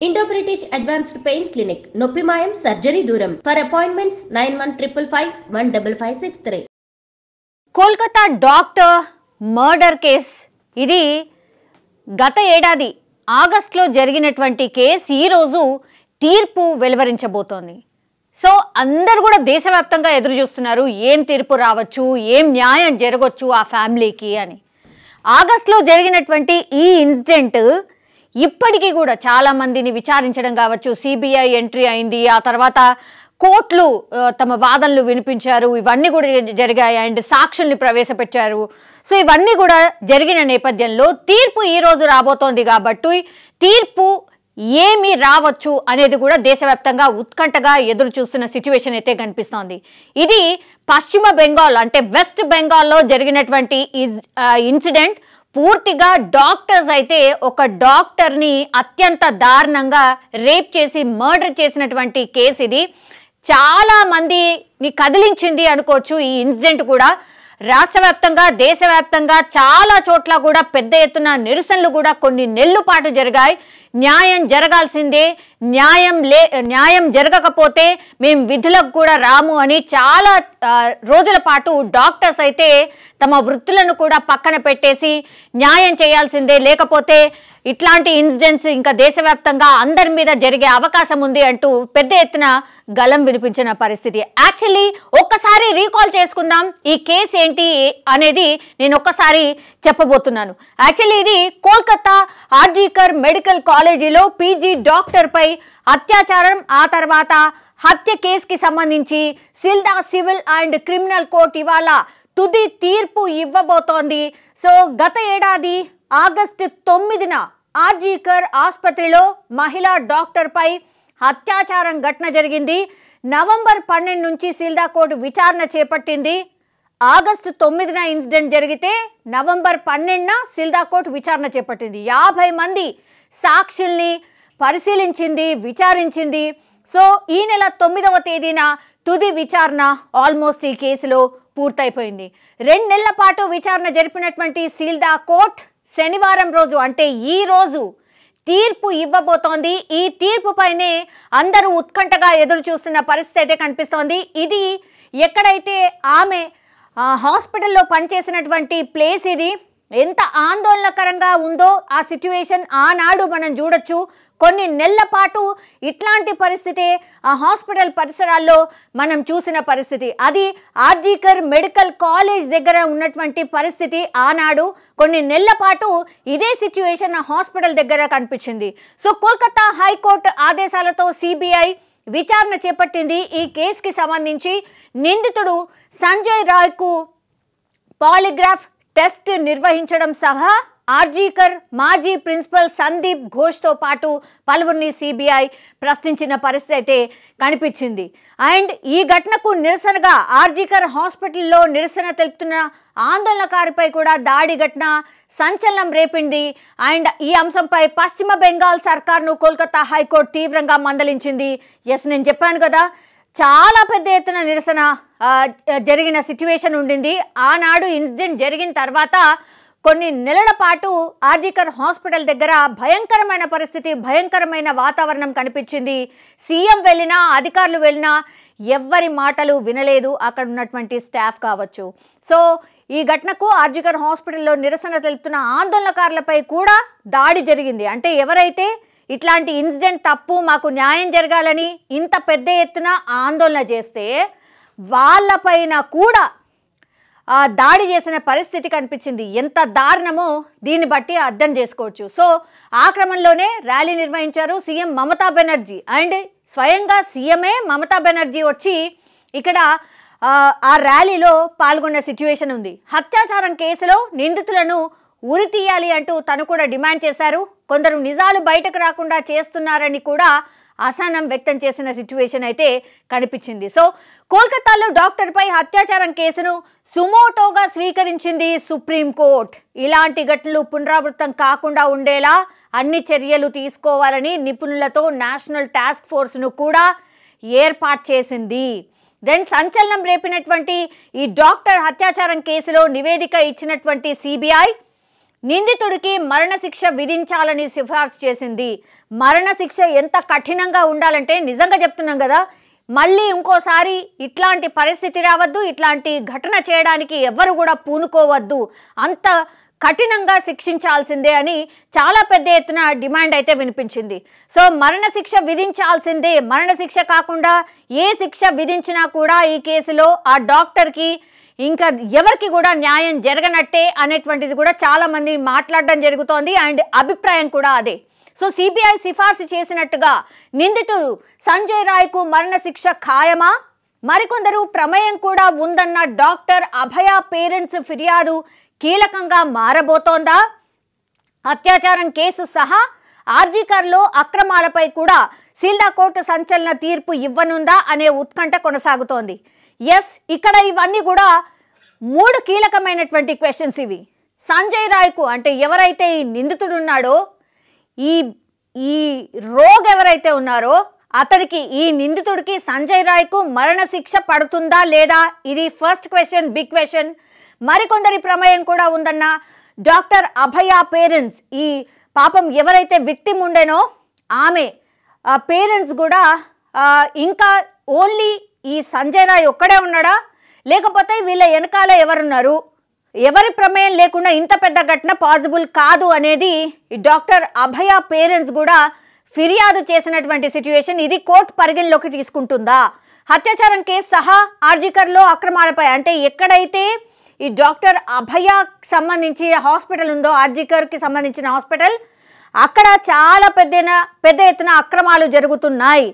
Indo British advanced pain clinic, నొప్పి మాయం, surgery దూరం. For appointments 9155515563. Kolkata doctor murder case. ఇది గత ఏడాది ఆగస్టులో జరిగినటువంటి కేసు. ఈరోజు తీర్పు వెలువరించబోతోంది. సో అందరు కూడా దేశవ్యాప్తంగా ఎదురు చూస్తున్నారు, ఏం తీర్పు రావచ్చు, ఏం న్యాయం జరగవచ్చు ఆ ఫ్యామిలీకి అని. ఆగస్టులో జరిగినటువంటి ఈ ఇన్సిడెంట్ ఇప్పటికీ కూడా చాలామందిని విచారించడం కావచ్చు, సిబిఐ ఎంట్రీ అయింది, ఆ తర్వాత కోర్టులు తమ వాదనలు వినిపించారు, ఇవన్నీ కూడా జరిగాయి. అండ్ సాక్షుల్ని ప్రవేశపెట్టారు. సో ఇవన్నీ కూడా జరిగిన నేపథ్యంలో తీర్పు ఈరోజు రాబోతోంది. కాబట్టి తీర్పు ఏమి రావచ్చు అనేది కూడా దేశవ్యాప్తంగా ఉత్కంఠగా ఎదురు చూస్తున్న సిచ్యువేషన్ అయితే కనిపిస్తోంది. ఇది పశ్చిమ బెంగాల్ అంటే వెస్ట్ బెంగాల్లో జరిగినటువంటి ఇన్సిడెంట్. పూర్తిగా డాక్టర్స్ అయితే ఒక డాక్టర్ని అత్యంత దారుణంగా రేప్ చేసి మర్డర్ చేసినటువంటి కేసు ఇది. చాలా మందిని కదిలించింది అనుకోవచ్చు ఈ ఇన్సిడెంట్ కూడా. రాష్ట్ర వ్యాప్తంగా, దేశవ్యాప్తంగా చాలా చోట్ల కూడా పెద్ద ఎత్తున నిరసనలు కూడా కొన్ని నెలల పాటు జరిగాయి. న్యాయం జరగాల్సిందే, న్యాయం జరగకపోతే మేము విధులకు కూడా రాము అని చాలా రోజుల పాటు డాక్టర్స్ అయితే తమ వృత్తులను కూడా పక్కన పెట్టేసి న్యాయం చేయాల్సిందే, లేకపోతే ఇట్లాంటి ఇన్సిడెంట్స్ ఇంకా దేశవ్యాప్తంగా అందరి మీద జరిగే అవకాశం ఉంది అంటూ పెద్ద ఎత్తున గలం వినిపించిన పరిస్థితి. యాక్చువల్లీ ఒక్కసారి రీకాల్ చేసుకుందాం ఈ కేసు ఏంటి అనేది నేను ఒక్కసారి చెప్పబోతున్నాను. యాక్చువల్లీ ఇది కోల్కతా ఆర్జీకర్ మెడికల్ కాలేజీలో పీజీ డాక్టర్ పై అత్యాచారం, ఆ తర్వాత హత్య కేసుకి సంబంధించి Sealdah civil and criminal court ఇవాళ తుది తీర్పు ఇవ్వబోతోంది. సో గత ఏడాది ఆగస్టు 9న ఆర్జీకర్ ఆసుపత్రిలో మహిళా డాక్టర్ పై అత్యాచారం ఘటన జరిగింది. నవంబర్ 12 నుంచి సిల్దా కోర్టు విచారణ చేపట్టింది. ఆగస్టు 9న ఇన్సిడెంట్ జరిగితే నవంబర్ 12న సిల్దా కోర్టు విచారణ చేపట్టింది. 50 మంది సాక్షుల్ని పరిశీలించింది, విచారించింది. సో ఈ నెల 9వ తేదీన తుది విచారణ ఆల్మోస్ట్ ఈ కేసులో పూర్తయిపోయింది. 2 నెలల పాటు విచారణ జరిపినటువంటి సిల్దా కోర్టు శనివారం రోజు అంటే ఈ రోజు తీర్పు ఇవ్వబోతోంది. ఈ తీర్పు పైనే అందరూ ఉత్కంఠగా ఎదురు చూస్తున్న పరిస్థితి అయితే కనిపిస్తోంది. ఇది ఎక్కడైతే ఆమె హాస్పిటల్లో పనిచేసినటువంటి ప్లేస్, ఇది ఎంత ఆందోళనకరంగా ఉందో ఆ సిచ్యువేషన్ ఆనాడు మనం చూడొచ్చు. కొన్ని నెలల పాటు ఇట్లాంటి పరిస్థితి ఆ హాస్పిటల్ పరిసరాల్లో మనం చూసిన పరిస్థితి. అది ఆర్జీకర్ మెడికల్ కాలేజ్ దగ్గర ఉన్నటువంటి పరిస్థితి. ఆనాడు కొన్ని నెలల పాటు ఇదే సిచ్యువేషన్ ఆ హాస్పిటల్ దగ్గర కనిపించింది. సో కోల్కతా హైకోర్టు ఆదేశాలతో సిబిఐ విచారణ చేపట్టింది. ఈ కేసుకి సంబంధించి నిందితుడు సంజయ్ రాయ్కు పాలిగ్రాఫ్ టెస్ట్ నిర్వహించడం సహా ఆర్జీకర్ మాజీ ప్రిన్సిపల్ సందీప్ ఘోష్తో పాటు పలువురిని సిబిఐ ప్రశ్నించిన పరిస్థితి అయితే కనిపించింది. అండ్ ఈ ఘటనకు నిరసనగా ఆర్జీకర్ హాస్పిటల్లో నిరసన తెలుపుతున్న ఆందోళనకారిపై కూడా దాడి ఘటన సంచలనం రేపింది. అండ్ ఈ అంశంపై పశ్చిమ బెంగాల్ సర్కార్ను కోల్కతా హైకోర్టు తీవ్రంగా మందలించింది. నేను చెప్పాను కదా, చాలా పెద్ద ఎత్తున నిరసన జరిగిన సిచ్యువేషన్ ఉండింది. ఆనాడు ఇన్సిడెంట్ జరిగిన తర్వాత కొన్ని నెలల పాటు ఆర్జీకర్ హాస్పిటల్ దగ్గర భయంకరమైన పరిస్థితి, భయంకరమైన వాతావరణం కనిపించింది. సీఎం వెళ్ళినా, అధికారులు వెళ్ళినా ఎవ్వరి మాటలు వినలేదు అక్కడ ఉన్నటువంటి స్టాఫ్ కావచ్చు. సో ఈ ఘటనకు ఆర్జీకర్ హాస్పిటల్లో నిరసన తెలుపుతున్న ఆందోళనకారులపై కూడా దాడి జరిగింది. అంటే ఎవరైతే ఇట్లాంటి ఇన్సిడెంట్ తప్పు, మాకు న్యాయం జరగాలని ఇంత పెద్ద ఎత్తున ఆందోళన చేస్తే వాళ్ళపైన కూడా దాడి చేసిన పరిస్థితి కనిపించింది. ఎంత దారుణమో దీన్ని బట్టి అర్థం చేసుకోవచ్చు. సో ఆ క్రమంలోనే ర్యాలీ నిర్వహించారు సీఎం మమతా బెనర్జీ. అండ్ స్వయంగా సీఎంఏ మమతా బెనర్జీ వచ్చి ఇక్కడ ఆ ర్యాలీలో పాల్గొన్న సిచ్యువేషన్ ఉంది. అత్యాచారం కేసులో నిందితులను ఉరి తీయాలి అంటూ తను కూడా డిమాండ్ చేశారు. కొందరు నిజాలు బయటకు రాకుండా చేస్తున్నారని కూడా అసహనం వ్యక్తం చేసిన సిచ్యువేషన్ అయితే కనిపించింది. సో కోల్కతాలో డాక్టర్పై అత్యాచారం కేసును సుమోటోగా స్వీకరించింది సుప్రీంకోర్టు. ఇలాంటి ఘటనలు పునరావృతం కాకుండా ఉండేలా అన్ని చర్యలు తీసుకోవాలని నిపుణులతో నేషనల్ టాస్క్ ఫోర్స్ను కూడా ఏర్పాటు చేసింది. దెన్ సంచలనం రేపినటువంటి ఈ డాక్టర్ అత్యాచారం కేసులో నివేదిక ఇచ్చినటువంటి సిబిఐ నిందితుడికి మరణశిక్ష విధించాలని సిఫార్సు చేసింది. మరణశిక్ష ఎంత కఠినంగా ఉండాలంటే నిజంగా చెప్తున్నాం కదా, మళ్ళీ ఇంకోసారి ఇట్లాంటి పరిస్థితి రావద్దు, ఇట్లాంటి ఘటన చేయడానికి ఎవరు కూడా పూనుకోవద్దు, అంత కఠినంగా శిక్షించాల్సిందే అని చాలా పెద్ద ఎత్తున డిమాండ్ అయితే వినిపించింది. సో మరణశిక్ష విధించాల్సిందే, మరణశిక్ష కాకుండా ఏ శిక్ష విధించినా కూడా ఈ కేసులో ఆ డాక్టర్కి ఇంకా ఎవరికి కూడా న్యాయం జరగనట్టే అనేటువంటిది కూడా చాలామంది మాట్లాడడం జరుగుతోంది. అండ్ అభిప్రాయం కూడా అదే. సో సిబిఐ సిఫార్సు చేసినట్టుగా నిందితుడు సంజయ్ రాయ్కు మరణశిక్ష ఖాయమా? మరికొందరు ప్రమేయం కూడా ఉందన్న డాక్టర్ అభయ పేరెంట్స్ ఫిర్యాదు కీలకంగా మారబోతోందా? అత్యాచారం కేసు సహా ఆర్జీకర్లో అక్రమాలపై కూడా సీల్దా కోర్టు సంచలన తీర్పు ఇవ్వనుందా అనే ఉత్కంఠ కొనసాగుతోంది. ఎస్, ఇక్కడ ఇవన్నీ కూడా 3 కీలకమైనటువంటి క్వశ్చన్స్ ఇవి. సంజయ్ రాయ్కు అంటే ఎవరైతే ఈ నిందితుడు ఉన్నాడో, ఈ రోగ్ ఎవరైతే ఉన్నారో అతనికి, ఈ నిందితుడికి సంజయ్ రాయ్కు మరణశిక్ష పడుతుందా లేదా, ఇది ఫస్ట్ క్వశ్చన్, బిగ్ క్వశ్చన్. మరికొందరి ప్రమేయం కూడా ఉందన్న డాక్టర్ అభయ పేరెంట్స్, ఈ పాపం ఎవరైతే విక్టిమ్ ఉండేనో ఆమె పేరెంట్స్ కూడా ఇంకా ఓన్లీ ఈ సంజయ్ రాయ్ ఒక్కడే ఉన్నాడా, లేకపోతే వీళ్ళ వెనకాల ఎవరున్నారు, ఎవరి ప్రమేయం లేకుండా ఇంత పెద్ద ఘటన పాసిబుల్ కాదు అనేది ఈ డాక్టర్ అభయ పేరెంట్స్ కూడా ఫిర్యాదు చేసినటువంటి సిచ్యువేషన్. ఇది కోర్టు పరిగణలోకి తీసుకుంటుందా? అత్యాచారం కేసు సహా ఆర్జీకర్లో అక్రమాలపై అంటే ఎక్కడైతే ఈ డాక్టర్ అభయకి సంబంధించి హాస్పిటల్ ఉందో, ఆర్జీకర్కి సంబంధించిన హాస్పిటల్, అక్కడ చాలా పెద్ద ఎత్తున అక్రమాలు జరుగుతున్నాయి.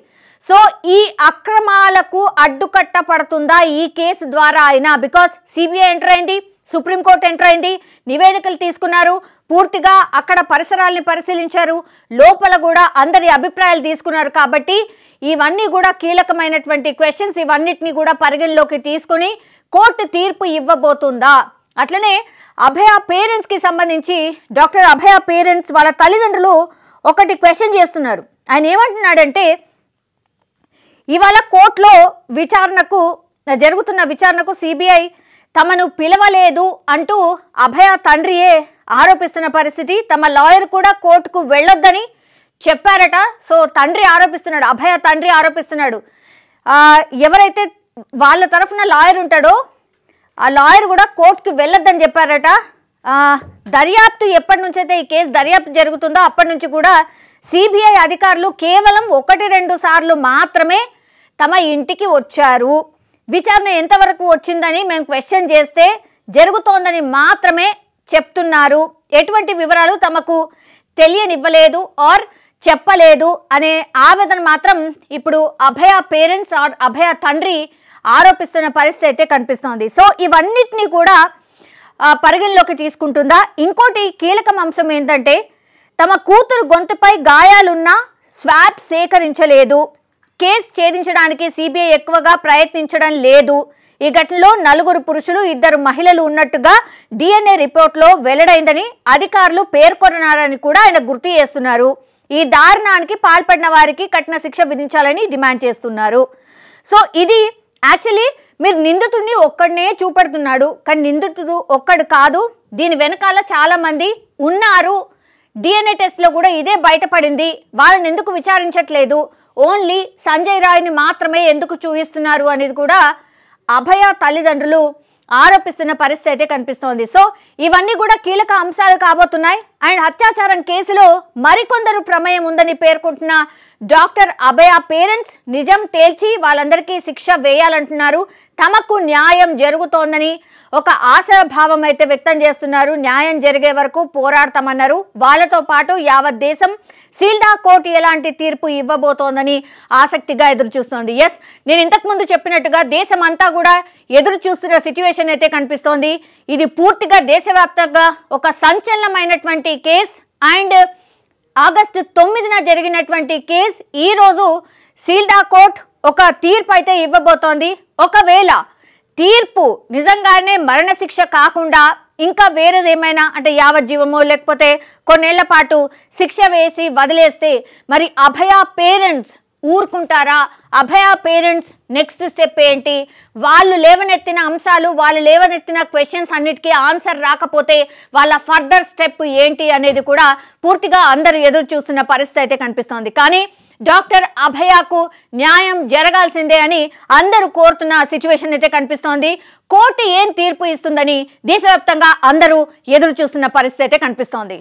సో ఈ అక్రమాలకు అడ్డుకట్ట పడుతుందా ఈ కేసు ద్వారా అయినా? బికాస్ సిబిఐ ఎంటర్ అయింది, సుప్రీంకోర్టు ఎంటర్ అయింది, నివేదికలు తీసుకున్నారు, పూర్తిగా అక్కడ పరిసరాల్ని పరిశీలించారు, లోపల కూడా అందరి అభిప్రాయాలు తీసుకున్నారు. కాబట్టి ఇవన్నీ కూడా కీలకమైనటువంటి క్వశ్చన్స్. ఇవన్నిటిని కూడా పరిగణలోకి తీసుకుని కోర్టు తీర్పు ఇవ్వబోతుందా? అట్లనే అభయ పేరెంట్స్కి సంబంధించి డాక్టర్ అభయ పేరెంట్స్ వాళ్ళ తల్లిదండ్రులు ఒకటి క్వశ్చన్ చేస్తున్నారు. ఆయన ఏమంటున్నాడంటే, ఇవాళ కోర్టులో జరుగుతున్న విచారణకు సిబిఐ తమను పిలవలేదు అంటూ అభయ తండ్రియే ఆరోపిస్తున్న పరిస్థితి. తమ లాయర్ కూడా కోర్టుకు వెళ్ళొద్దని చెప్పారట. సో తండ్రి ఆరోపిస్తున్నాడు, అభయ తండ్రి ఆరోపిస్తున్నాడు. ఎవరైతే వాళ్ళ తరఫున లాయర్ ఉంటాడో ఆ లాయర్ కూడా కోర్టుకు వెళ్ళొద్దని చెప్పారట. దర్యాప్తు ఎప్పటి నుంచి అయితే ఈ కేసు దర్యాప్తు జరుగుతుందో అప్పటి నుంచి కూడా సిబిఐ అధికారులు కేవలం 1-2 సార్లు మాత్రమే తమ ఇంటికి వచ్చారు. విచారణ ఎంతవరకు వచ్చిందని మేము క్వశ్చన్ చేస్తే జరుగుతోందని మాత్రమే చెప్తున్నారు. ఎటువంటి వివరాలు తమకు తెలియనివ్వలేదు ఆర్ చెప్పలేదు అనే ఆవేదన మాత్రం ఇప్పుడు అభయ పేరెంట్స్ ఆర్ అభయ తండ్రి ఆరోపిస్తున్న పరిస్థితి అయితే కనిపిస్తోంది. సో ఇవన్నిటిని కూడా పరిగణలోకి తీసుకుంటుందా? ఇంకోటి కీలక అంశం ఏంటంటే, తమ కూతురు గొంతుపై గాయాలున్నా స్వాబ్ సేకరించలేదు. కేసు ఛేదించడానికి సిబిఐ ఎక్కువగా ప్రయత్నించడం లేదు. ఈ ఘటనలో 4 పురుషులు 2 మహిళలు ఉన్నట్టుగా DNA రిపోర్ట్లో వెల్లడైందని అధికారులు పేర్కొన్నారని కూడా ఆయన గుర్తు చేస్తున్నారు. ఈ దారుణానికి పాల్పడిన వారికి కఠిన శిక్ష విధించాలని డిమాండ్ చేస్తున్నారు. సో ఇది యాక్చువల్లీ మీరు నిందితుడిని ఒక్కడనే చూపెడుతున్నాడు, కానీ నిందితుడు ఒక్కడు కాదు, దీని వెనకాల చాలా మంది ఉన్నారు. DNA టెస్ట్లో కూడా ఇదే బయటపడింది. వాళ్ళని ఎందుకు విచారించట్లేదు, ఓన్లీ సంజయ్ రాయ్ని మాత్రమే ఎందుకు చూపిస్తున్నారు అనేది కూడా అభయ తల్లిదండ్రులు ఆరోపిస్తున్న పరిస్థితి అయితే కనిపిస్తోంది. సో ఇవన్నీ కూడా కీలక అంశాలు కాబోతున్నాయి. అండ్ అత్యాచారం కేసులో మరికొందరు ప్రమేయం ఉందని పేర్కొంటున్న డాక్టర్ అభయ పేరెంట్స్ నిజం తేల్చి వాళ్ళందరికీ శిక్ష వేయాలంటున్నారు. తమకు న్యాయం జరుగుతోందని ఒక ఆశాభావం అయితే వ్యక్తం చేస్తున్నారు. న్యాయం జరిగే వరకు పోరాడతామన్నారు. వాళ్ళతో పాటు యావత్ దేశం సీల్దా కోర్టు ఎలాంటి తీర్పు ఇవ్వబోతోందని ఆసక్తిగా ఎదురు చూస్తోంది. ఎస్, నేను ఇంతకుముందు చెప్పినట్టుగా దేశం అంతా కూడా ఎదురు చూస్తున్న సిచ్యువేషన్ అయితే కనిపిస్తోంది. ఇది పూర్తిగా దేశవ్యాప్తంగా ఒక సంచలనమైనటువంటి కేసు. అండ్ ఆగస్టు 9న జరిగినటువంటి కేసు ఈ రోజు సీల్దా కోర్టు ఒక తీర్పు అయితే ఇవ్వబోతోంది. ఒకవేళ తీర్పు నిజంగానే మరణశిక్ష కాకుండా ఇంకా వేరేదేమైనా అంటే యావజ్జీవమో లేకపోతే కొన్నేళ్ల పాటు శిక్ష వేసి వదిలేస్తే మరి అభయ పేరెంట్స్ ఊరుకుంటారా? అభయ పేరెంట్స్ నెక్స్ట్ స్టెప్ ఏంటి? వాళ్ళు లేవనెత్తిన అంశాలు, వాళ్ళు లేవనెత్తిన క్వశ్చన్స్ అన్నిటికీ ఆన్సర్ రాకపోతే వాళ్ళ ఫర్దర్ స్టెప్ ఏంటి అనేది కూడా పూర్తిగా అందరూ ఎదురు చూస్తున్న పరిస్థితి అయితే కనిపిస్తోంది. కానీ డాక్టర్ అభయకు న్యాయం జరగాల్సిందే అని అందరూ కోరుతున్న సిచ్యువేషన్ అయితే కనిపిస్తోంది. కోర్టు ఏం తీర్పు ఇస్తుందని దేశవ్యాప్తంగా అందరూ ఎదురు చూస్తున్న పరిస్థితి అయితే కనిపిస్తోంది.